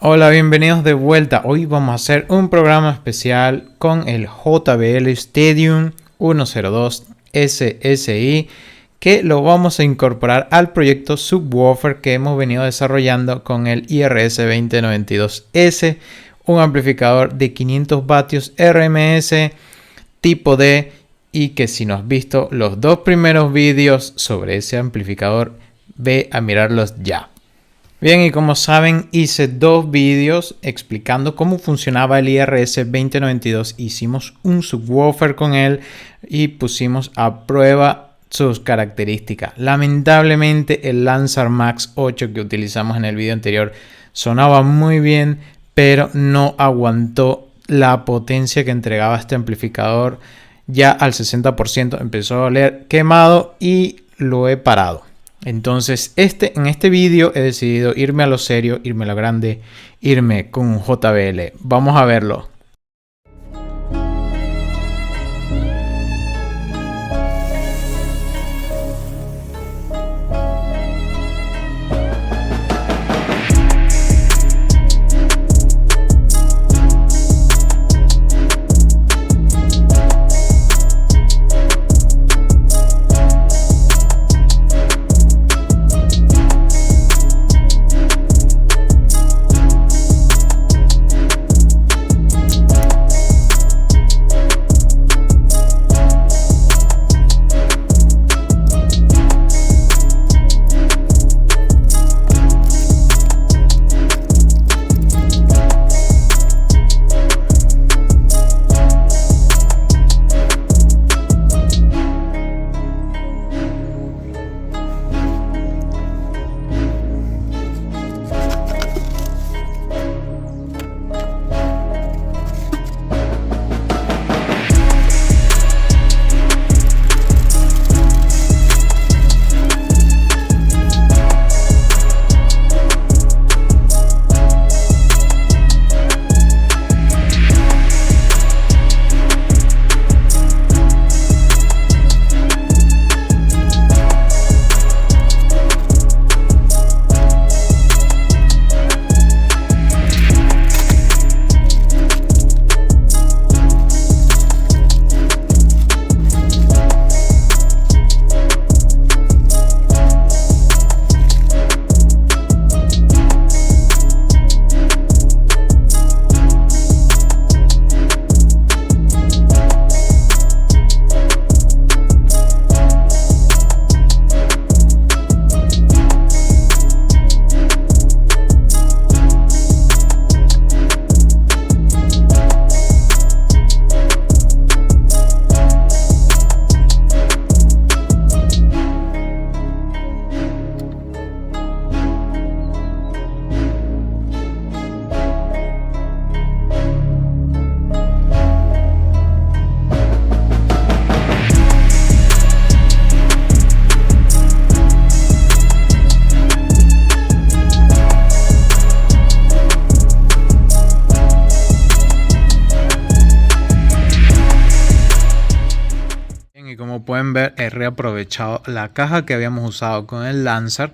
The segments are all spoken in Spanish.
Hola, bienvenidos de vuelta. Hoy vamos a hacer un programa especial con el JBL Stadium 102 SSI que lo vamos a incorporar al proyecto Subwoofer que hemos venido desarrollando con el IRS 2092S, un amplificador de 500 vatios RMS tipo D, y que si no has visto los dos primeros vídeos sobre ese amplificador, ve a mirarlos ya. Bien, y como saben, hice dos vídeos explicando cómo funcionaba el IRS 2092. Hicimos un subwoofer con él y pusimos a prueba sus características. Lamentablemente el Lancer Max 8 que utilizamos en el video anterior sonaba muy bien, pero no aguantó la potencia que entregaba este amplificador. Ya al 60% empezó a oler quemado y lo he parado. Entonces en este vídeo he decidido irme a lo serio, irme a lo grande, irme con un JBL. Vamos a verlo. Como pueden ver, he reaprovechado la caja que habíamos usado con el Lancer.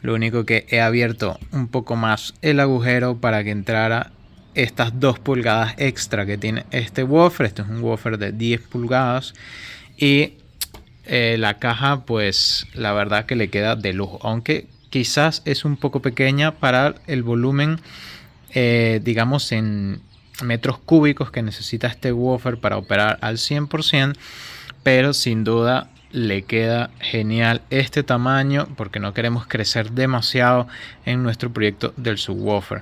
Lo único que he abierto un poco más el agujero para que entrara estas 2 pulgadas extra que tiene este woofer. Este es un woofer de 10 pulgadas y la caja, pues la verdad que le queda de lujo, aunque quizás es un poco pequeña para el volumen, digamos en metros cúbicos que necesita este woofer para operar al 100%. Pero sin duda le queda genial este tamaño porque no queremos crecer demasiado en nuestro proyecto del subwoofer.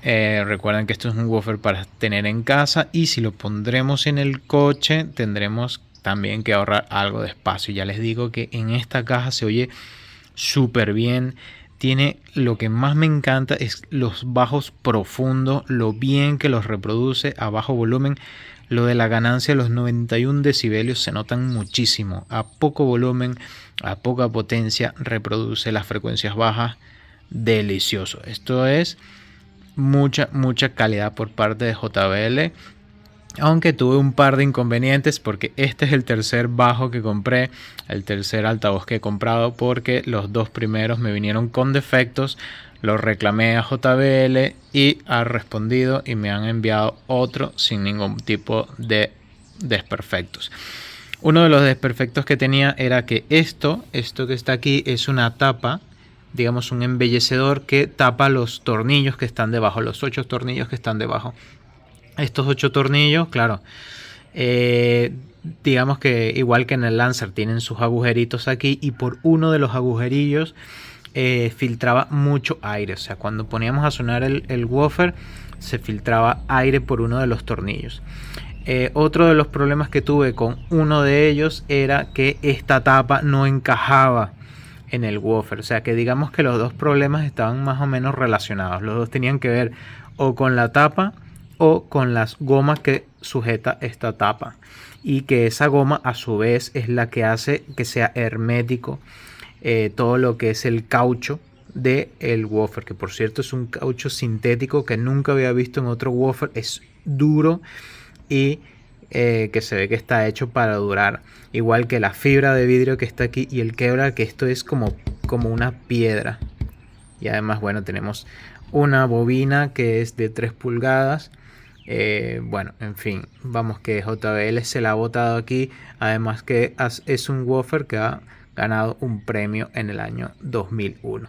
Recuerden que esto es un woofer para tener en casa, y si lo pondremos en el coche tendremos también que ahorrar algo de espacio. Ya les digo que en esta caja se oye súper bien. Tiene, lo que más me encanta es los bajos profundos, lo bien que los reproduce a bajo volumen. Lo de la ganancia, los 91 decibelios se notan muchísimo. A poco volumen, a poca potencia, reproduce las frecuencias bajas. Delicioso. Esto es mucha calidad por parte de JBL. Aunque tuve un par de inconvenientes porque este es el tercer bajo que compré, el tercer altavoz que he comprado, porque los dos primeros me vinieron con defectos. Lo reclamé a JBL y ha respondido y me han enviado otro sin ningún tipo de desperfectos. Uno de los desperfectos que tenía era que esto que está aquí es una tapa, digamos un embellecedor que tapa los tornillos que están debajo, los 8 tornillos que están debajo. Estos 8 tornillos, claro, digamos que igual que en el Lancer tienen sus agujeritos aquí, y por uno de los agujerillos filtraba mucho aire. O sea, cuando poníamos a sonar el woofer se filtraba aire por uno de los tornillos. Otro de los problemas que tuve con uno de ellos era que esta tapa no encajaba en el woofer. O sea que digamos que los dos problemas estaban más o menos relacionados. Los dos tenían que ver o con la tapa o con las gomas que sujeta esta tapa, y que esa goma a su vez es la que hace que sea hermético todo lo que es el caucho del woofer, que por cierto es un caucho sintético que nunca había visto en otro woofer. Es duro y que se ve que está hecho para durar, igual que la fibra de vidrio que está aquí y el Kevlar, que esto es como una piedra. Y además, bueno, tenemos una bobina que es de 3 pulgadas. Bueno, en fin, vamos, que JBL se la ha botado aquí. Además que es un woofer que ha ganado un premio en el año 2001.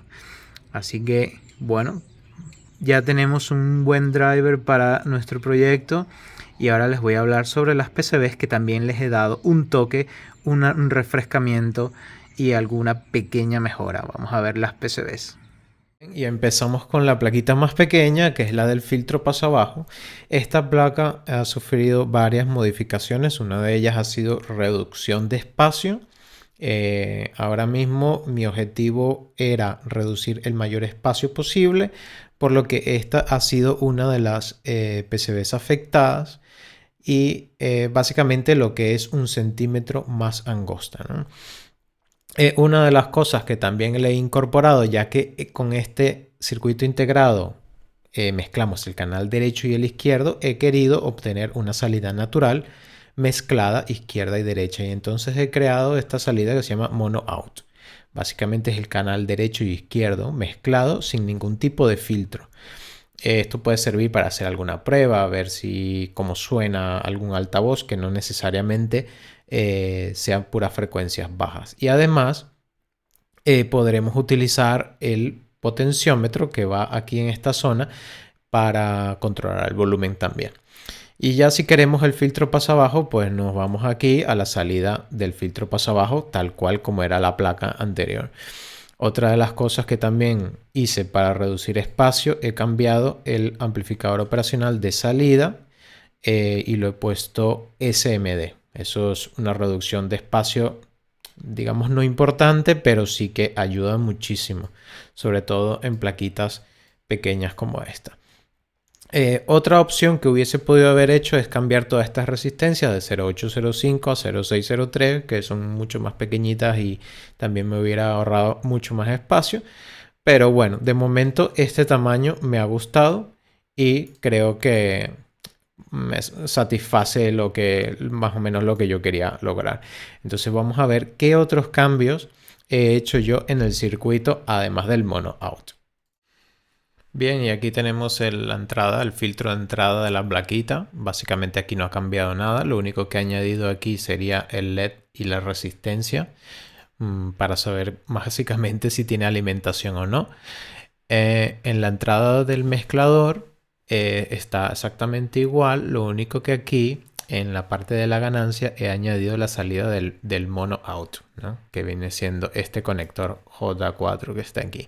Así que, bueno, ya tenemos un buen driver para nuestro proyecto. Y ahora les voy a hablar sobre las PCBs, que también les he dado un toque, un refrescamiento y alguna pequeña mejora. Vamos a ver las PCBs. Y empezamos con la plaquita más pequeña, que es la del filtro paso abajo. Esta placa ha sufrido varias modificaciones. Una de ellas ha sido reducción de espacio. Ahora mismo mi objetivo era reducir el mayor espacio posible, por lo que esta ha sido una de las PCBs afectadas, y básicamente lo que es 1 centímetro más angosta, ¿no? Una de las cosas que también le he incorporado, ya que con este circuito integrado mezclamos el canal derecho y el izquierdo, he querido obtener una salida natural mezclada izquierda y derecha, y entonces he creado esta salida que se llama mono out. Básicamente es el canal derecho y izquierdo mezclado sin ningún tipo de filtro. Esto puede servir para hacer alguna prueba, a ver si cómo suena algún altavoz, que no necesariamente sean puras frecuencias bajas. Y además podremos utilizar el potenciómetro que va aquí en esta zona para controlar el volumen también. Y ya si queremos el filtro paso abajo, pues nos vamos aquí a la salida del filtro paso abajo, tal cual como era la placa anterior. Otra de las cosas que también hice para reducir espacio, he cambiado el amplificador operacional de salida y lo he puesto SMD. Eso es una reducción de espacio, digamos, no importante, pero sí que ayuda muchísimo, sobre todo en plaquitas pequeñas como esta. Otra opción que hubiese podido haber hecho es cambiar todas estas resistencias de 0805 a 0603, que son mucho más pequeñitas y también me hubiera ahorrado mucho más espacio. Pero bueno, de momento este tamaño me ha gustado y creo que me satisface más o menos lo que yo quería lograr. Entonces vamos a ver qué otros cambios he hecho yo en el circuito, además del mono out. Bien, y aquí tenemos la entrada, el filtro de entrada de la plaquita. Básicamente aquí no ha cambiado nada. Lo único que he añadido aquí sería el LED y la resistencia para saber básicamente si tiene alimentación o no. En la entrada del mezclador está exactamente igual. Lo único que aquí en la parte de la ganancia he añadido la salida del mono out, ¿no? Que viene siendo este conector J4 que está aquí.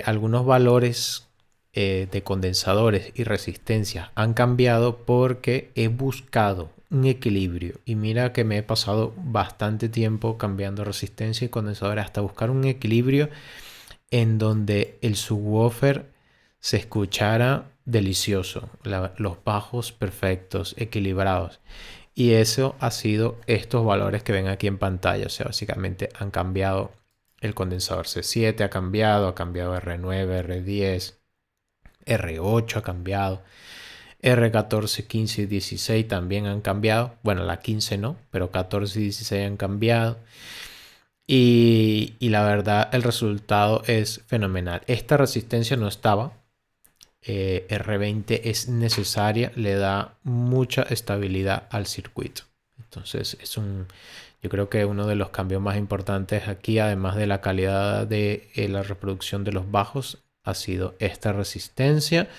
Algunos valores de condensadores y resistencias han cambiado porque he buscado un equilibrio, y mira que me he pasado bastante tiempo cambiando resistencia y condensadores hasta buscar un equilibrio en donde el subwoofer se escuchara delicioso, los bajos perfectos, equilibrados, y eso ha sido estos valores que ven aquí en pantalla. O sea, básicamente han cambiado. El condensador C7 ha cambiado R9, R10, R8 ha cambiado, R14, 15 y 16 también han cambiado. Bueno, la 15 no, pero 14 y 16 han cambiado. y la verdad el resultado es fenomenal. Esta resistencia no estaba. R20 es necesaria, le da mucha estabilidad al circuito. Entonces yo creo que uno de los cambios más importantes aquí, además de la calidad de la reproducción de los bajos, ha sido esta resistencia,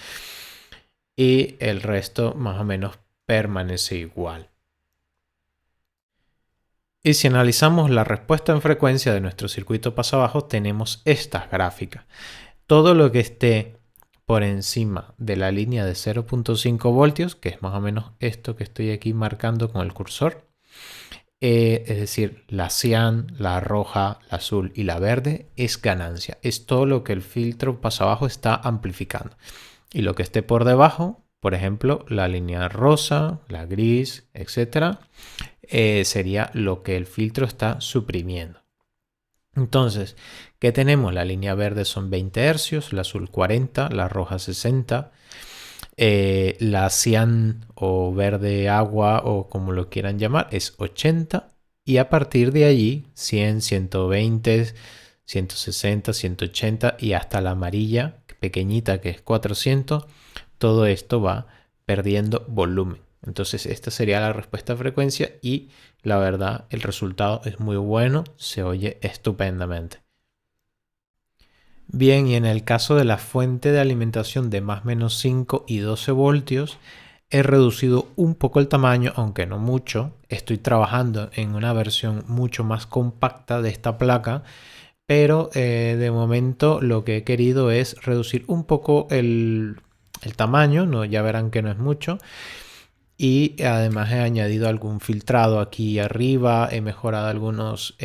y el resto más o menos permanece igual. Y si analizamos la respuesta en frecuencia de nuestro circuito paso abajo, tenemos estas gráficas. Todo lo que esté por encima de la línea de 0.5 voltios, que es más o menos esto que estoy aquí marcando con el cursor, es decir, la cian, la roja, la azul y la verde, es ganancia. Es todo lo que el filtro paso abajo está amplificando. Y lo que esté por debajo, por ejemplo, la línea rosa, la gris, etcétera, sería lo que el filtro está suprimiendo. Entonces, ¿qué tenemos? La línea verde son 20 Hz, la azul 40, la roja 60, la cian o verde agua o como lo quieran llamar es 80, y a partir de allí 100, 120, 160, 180 y hasta la amarilla pequeñita que es 400, todo esto va perdiendo volumen. Entonces esta sería la respuesta a frecuencia y la verdad el resultado es muy bueno, se oye estupendamente. Bien, y en el caso de la fuente de alimentación de más o menos 5 y 12 voltios, he reducido un poco el tamaño, aunque no mucho. Estoy trabajando en una versión mucho más compacta de esta placa, pero de momento lo que he querido es reducir un poco el tamaño, ¿no? Ya verán que no es mucho. Y además he añadido algún filtrado aquí arriba, he mejorado algunos,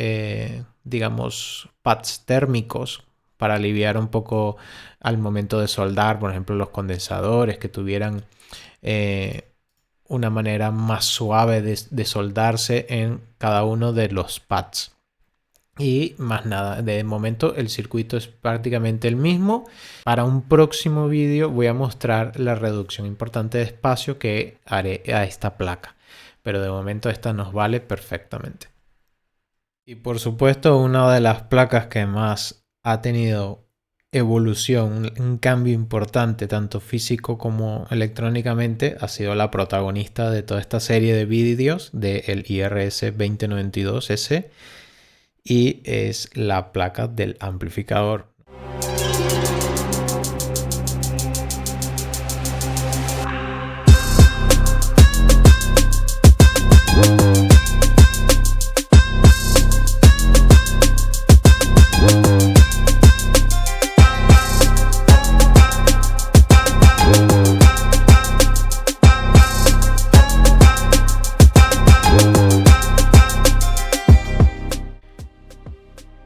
digamos, pads térmicos para aliviar un poco al momento de soldar, por ejemplo, los condensadores que tuvieran una manera más suave de soldarse en cada uno de los pads. Y más nada, de momento el circuito es prácticamente el mismo. Para un próximo vídeo voy a mostrar la reducción importante de espacio que haré a esta placa, pero de momento esta nos vale perfectamente. Y por supuesto, una de las placas que más ha tenido evolución, un cambio importante tanto físico como electrónicamente, ha sido la protagonista de toda esta serie de vídeos del IRS 2092S, y es la placa del amplificador.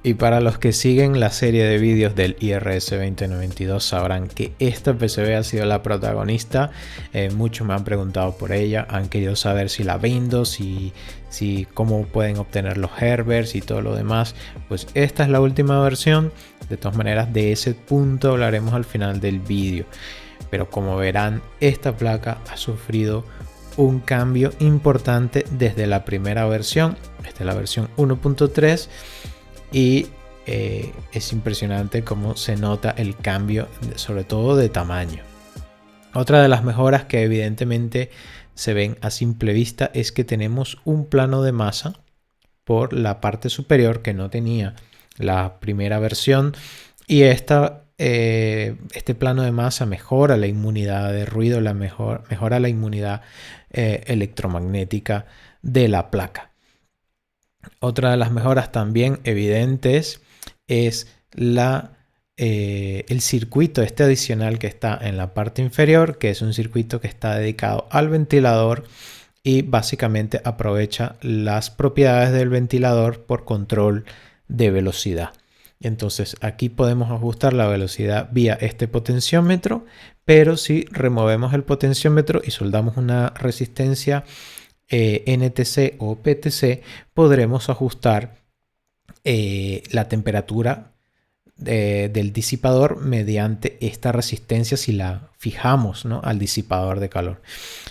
Y para los que siguen la serie de vídeos del IRS 2092 sabrán que esta PCB ha sido la protagonista. Muchos me han preguntado por ella, han querido saber si la vendo, si cómo pueden obtener los Herberts y todo lo demás. Pues esta es la última versión. De todas maneras, de ese punto hablaremos al final del vídeo. Pero como verán, esta placa ha sufrido un cambio importante desde la primera versión. Esta es la versión 1.3. Y es impresionante cómo se nota el cambio, sobre todo de tamaño. Otra de las mejoras que evidentemente se ven a simple vista es que tenemos un plano de masa por la parte superior que no tenía la primera versión, y este plano de masa mejora la inmunidad de ruido, mejora la inmunidad electromagnética de la placa. Otra de las mejoras también evidentes es el circuito adicional que está en la parte inferior, que es un circuito que está dedicado al ventilador y básicamente aprovecha las propiedades del ventilador por control de velocidad. Entonces aquí podemos ajustar la velocidad vía este potenciómetro, pero si removemos el potenciómetro y soldamos una resistencia NTC o PTC, podremos ajustar la temperatura del disipador mediante esta resistencia si la fijamos, ¿no?, al disipador de calor.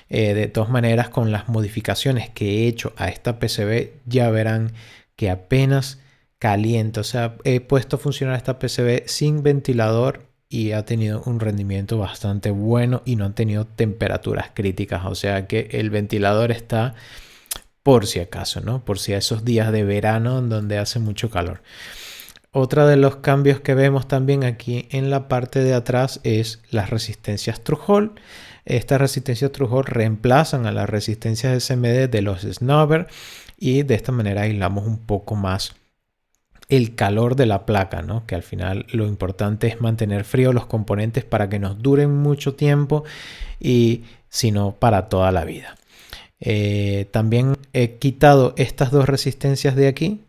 De todas maneras, con las modificaciones que he hecho a esta PCB, ya verán que apenas caliente. O sea, he puesto a funcionar esta PCB sin ventilador y ha tenido un rendimiento bastante bueno y no han tenido temperaturas críticas. O sea que el ventilador está por si acaso, ¿no? Por si a esos días de verano en donde hace mucho calor. Otra de los cambios que vemos también aquí en la parte de atrás es las resistencias Through-Hole. Estas resistencias Through-Hole reemplazan a las resistencias SMD de los Snubber y de esta manera aislamos un poco más el calor de la placa, ¿no? Que al final lo importante es mantener frío los componentes para que nos duren mucho tiempo y si no para toda la vida. También he quitado estas dos resistencias de aquí,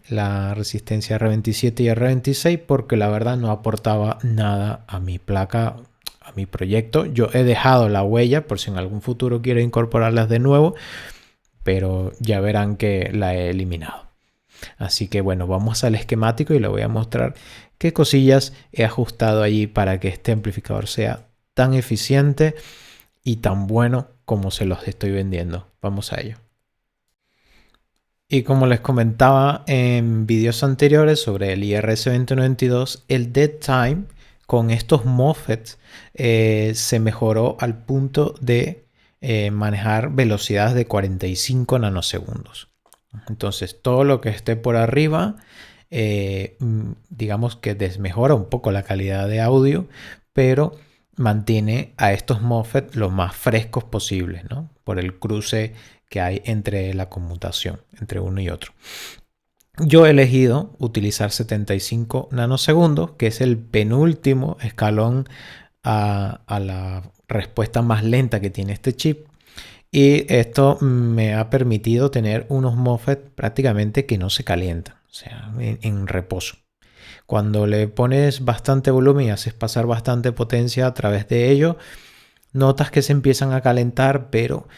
la resistencia R27 y R26, porque la verdad no aportaba nada a mi placa, a mi proyecto. Yo he dejado la huella por si en algún futuro quiero incorporarlas de nuevo, pero ya verán que la he eliminado. Así que bueno, vamos al esquemático y le voy a mostrar qué cosillas he ajustado allí para que este amplificador sea tan eficiente y tan bueno como se los estoy vendiendo. Vamos a ello. Y como les comentaba en vídeos anteriores sobre el IRS-2092, el dead time con estos MOSFETs se mejoró al punto de manejar velocidades de 45 nanosegundos. Entonces todo lo que esté por arriba, digamos que desmejora un poco la calidad de audio, pero mantiene a estos MOSFET lo más frescos posibles, ¿no? Por el cruce que hay entre la conmutación, entre uno y otro. Yo he elegido utilizar 75 nanosegundos, que es el penúltimo escalón a la respuesta más lenta que tiene este chip. Y esto me ha permitido tener unos MOSFET prácticamente que no se calientan, o sea, en reposo. Cuando le pones bastante volumen y haces pasar bastante potencia a través de ello, notas que se empiezan a calentar, pero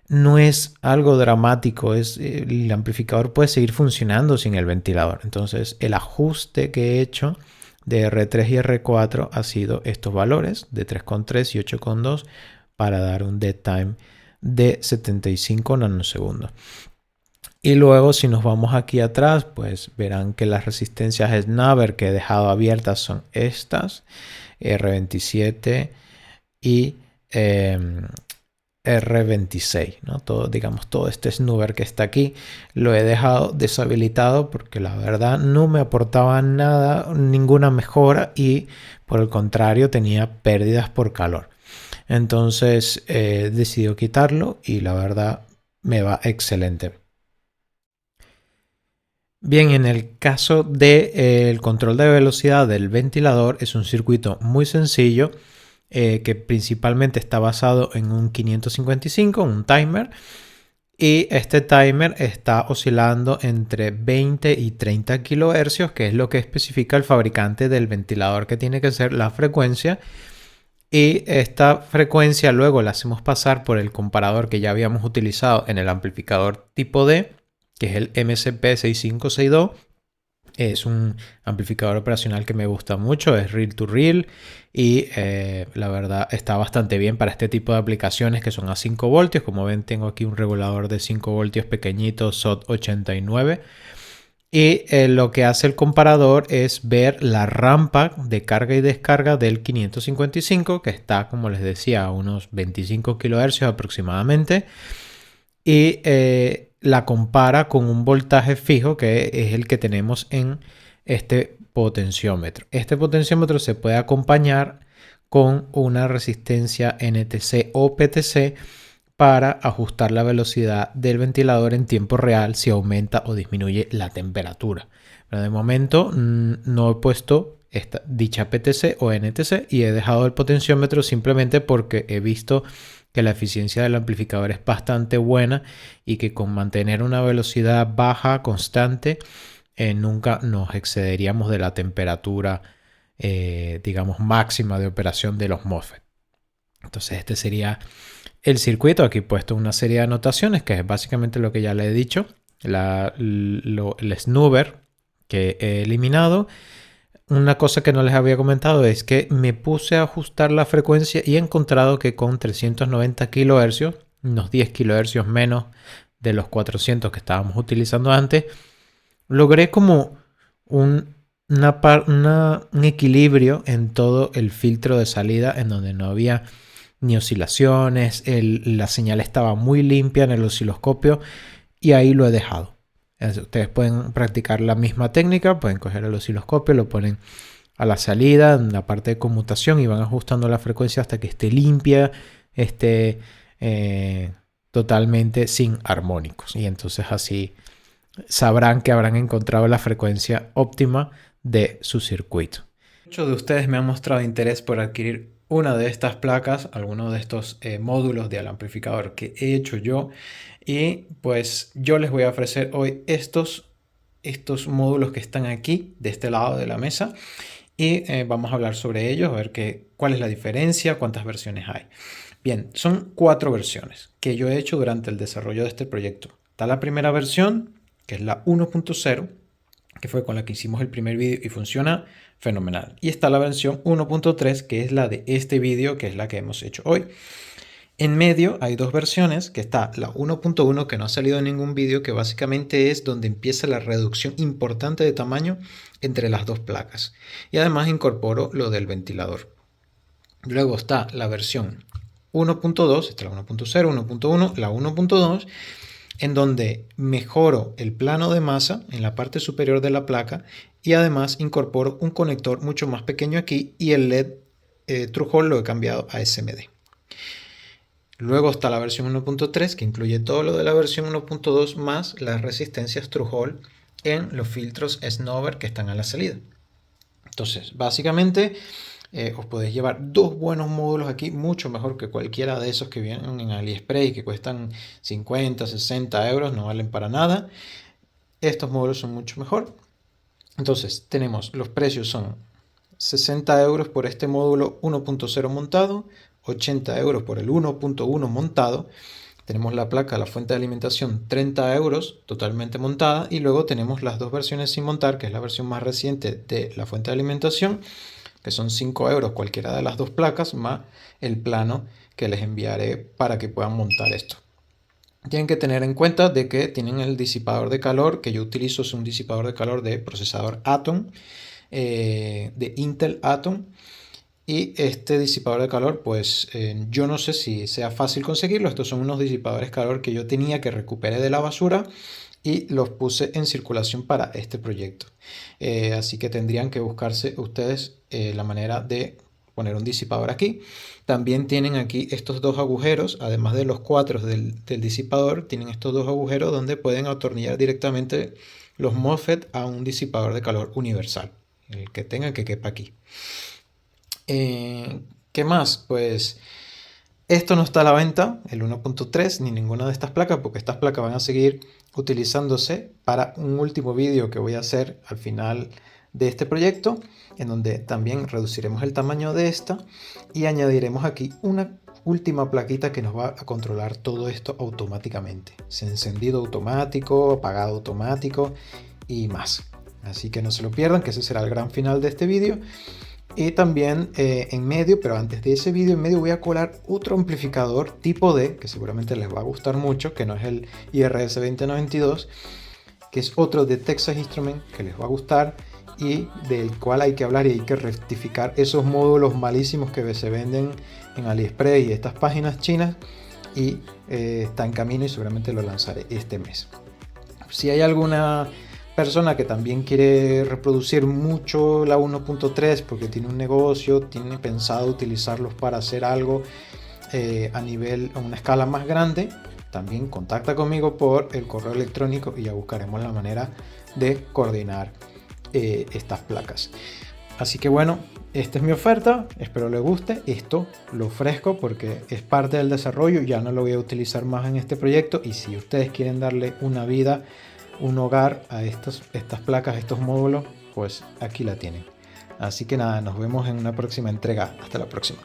no es algo dramático. El amplificador puede seguir funcionando sin el ventilador. Entonces, el ajuste que he hecho de R3 y R4 ha sido estos valores de 3,3 y 8,2 para dar un dead time de 75 nanosegundos. Y luego si nos vamos aquí atrás, pues verán que las resistencias Snubber que he dejado abiertas son estas, R27 y R26, ¿no? Todo este Snubber que está aquí lo he dejado deshabilitado porque la verdad no me aportaba nada, ninguna mejora y por el contrario tenía pérdidas por calor. Entonces he decidido quitarlo y la verdad me va excelente. Bien, en el caso del control de velocidad del ventilador es un circuito muy sencillo que principalmente está basado en un 555, un timer, y este timer está oscilando entre 20 y 30 kHz, que es lo que especifica el fabricante del ventilador que tiene que ser la frecuencia. Y esta frecuencia luego la hacemos pasar por el comparador que ya habíamos utilizado en el amplificador tipo D, que es el MCP6562. Es un amplificador operacional que me gusta mucho, es reel to reel y la verdad está bastante bien para este tipo de aplicaciones que son a 5 voltios. Como ven, tengo aquí un regulador de 5 voltios pequeñito, SOT89. Y lo que hace el comparador es ver la rampa de carga y descarga del 555, que está, como les decía, a unos 25 kHz aproximadamente. Y la compara con un voltaje fijo, que es el que tenemos en este potenciómetro. Este potenciómetro se puede acompañar con una resistencia NTC o PTC para ajustar la velocidad del ventilador en tiempo real si aumenta o disminuye la temperatura. Pero de momento no he puesto dicha PTC o NTC y he dejado el potenciómetro simplemente porque he visto que la eficiencia del amplificador es bastante buena y que con mantener una velocidad baja, constante, nunca nos excederíamos de la temperatura, digamos, máxima de operación de los MOSFET. Entonces este sería el circuito. Aquí he puesto una serie de anotaciones que es básicamente lo que ya le he dicho. El snubber que he eliminado. Una cosa que no les había comentado es que me puse a ajustar la frecuencia y he encontrado que con 390 kHz, unos 10 kHz menos de los 400 que estábamos utilizando antes, logré como un equilibrio en todo el filtro de salida, en donde no había ni oscilaciones, la señal estaba muy limpia en el osciloscopio, y ahí lo he dejado. Ustedes pueden practicar la misma técnica, pueden coger el osciloscopio, lo ponen a la salida, en la parte de conmutación, y van ajustando la frecuencia hasta que esté limpia, esté totalmente sin armónicos. Y entonces así sabrán que habrán encontrado la frecuencia óptima de su circuito. Muchos de ustedes me han mostrado interés por adquirir una de estas placas, algunos de estos módulos del amplificador que he hecho yo, y pues yo les voy a ofrecer hoy estos módulos que están aquí de este lado de la mesa, y vamos a hablar sobre ellos, a ver cuál es la diferencia, cuántas versiones hay. Bien, son 4 versiones que yo he hecho durante el desarrollo de este proyecto. Está la primera versión, que es la 1.0, que fue con la que hicimos el primer vídeo y funciona fenomenal. Y está la versión 1.3, que es la de este vídeo, que es la que hemos hecho hoy. En medio hay 2 versiones, que está la 1.1, que no ha salido en ningún vídeo, que básicamente es donde empieza la reducción importante de tamaño entre las 2 placas. Y además incorporo lo del ventilador. Luego está la versión 1.2, está la 1.0, 1.1, la 1.2, en donde mejoro el plano de masa en la parte superior de la placa, y además incorporo un conector mucho más pequeño aquí, y el LED Through-Hole lo he cambiado a SMD. Luego está la versión 1.3, que incluye todo lo de la versión 1.2 más las resistencias Through-Hole en los filtros Snowber que están a la salida. Entonces, básicamente os podéis llevar 2 buenos módulos aquí, mucho mejor que cualquiera de esos que vienen en AliExpress y que cuestan 50, 60 euros, no valen para nada. Estos módulos son mucho mejor. Entonces, los precios son 60 euros por este módulo 1.0 montado, 80 euros por el 1.1 montado. Tenemos la placa, la fuente de alimentación, 30 euros totalmente montada, y luego tenemos las 2 versiones sin montar, que es la versión más reciente de la fuente de alimentación, que son 5 euros cualquiera de las 2 placas, más el plano que les enviaré para que puedan montar esto. Tienen que tener en cuenta de que tienen el disipador de calor, que yo utilizo, es un disipador de calor de procesador Atom, de Intel Atom. Y este disipador de calor, pues yo no sé si sea fácil conseguirlo. Estos son unos disipadores de calor que yo tenía, que recuperé de la basura y los puse en circulación para este proyecto. Así que tendrían que buscarse ustedes la manera de poner un disipador aquí. También tienen aquí estos 2 agujeros, además de los 4 del disipador, tienen estos 2 agujeros donde pueden atornillar directamente los MOSFET a un disipador de calor universal, el que tenga que quepa aquí. ¿Qué más? Pues esto no está a la venta, el 1.3, ni ninguna de estas placas, porque estas placas van a seguir utilizándose para un último vídeo que voy a hacer al final de este proyecto, en donde también reduciremos el tamaño de esta y añadiremos aquí una última plaquita que nos va a controlar todo esto automáticamente. Encendido automático, apagado automático y más. Así que no se lo pierdan, que ese será el gran final de este vídeo. Y también en medio, pero antes de ese vídeo, en medio voy a colar otro amplificador tipo D, que seguramente les va a gustar mucho, que no es el IRS 2092, que es otro de Texas Instruments que les va a gustar y del cual hay que hablar, y hay que rectificar esos módulos malísimos que se venden en AliExpress y estas páginas chinas, y está en camino y seguramente lo lanzaré este mes. Si hay alguna persona que también quiere reproducir mucho la 1.3 porque tiene un negocio, tiene pensado utilizarlos para hacer algo a una escala más grande, también contacta conmigo por el correo electrónico y ya buscaremos la manera de coordinar estas placas. Así que bueno, esta es mi oferta, espero les guste. Esto lo ofrezco porque es parte del desarrollo, ya no lo voy a utilizar más en este proyecto, y si ustedes quieren darle una vida, un hogar a estas placas, estos módulos, pues aquí la tienen. Así que nada, nos vemos en una próxima entrega. Hasta la próxima.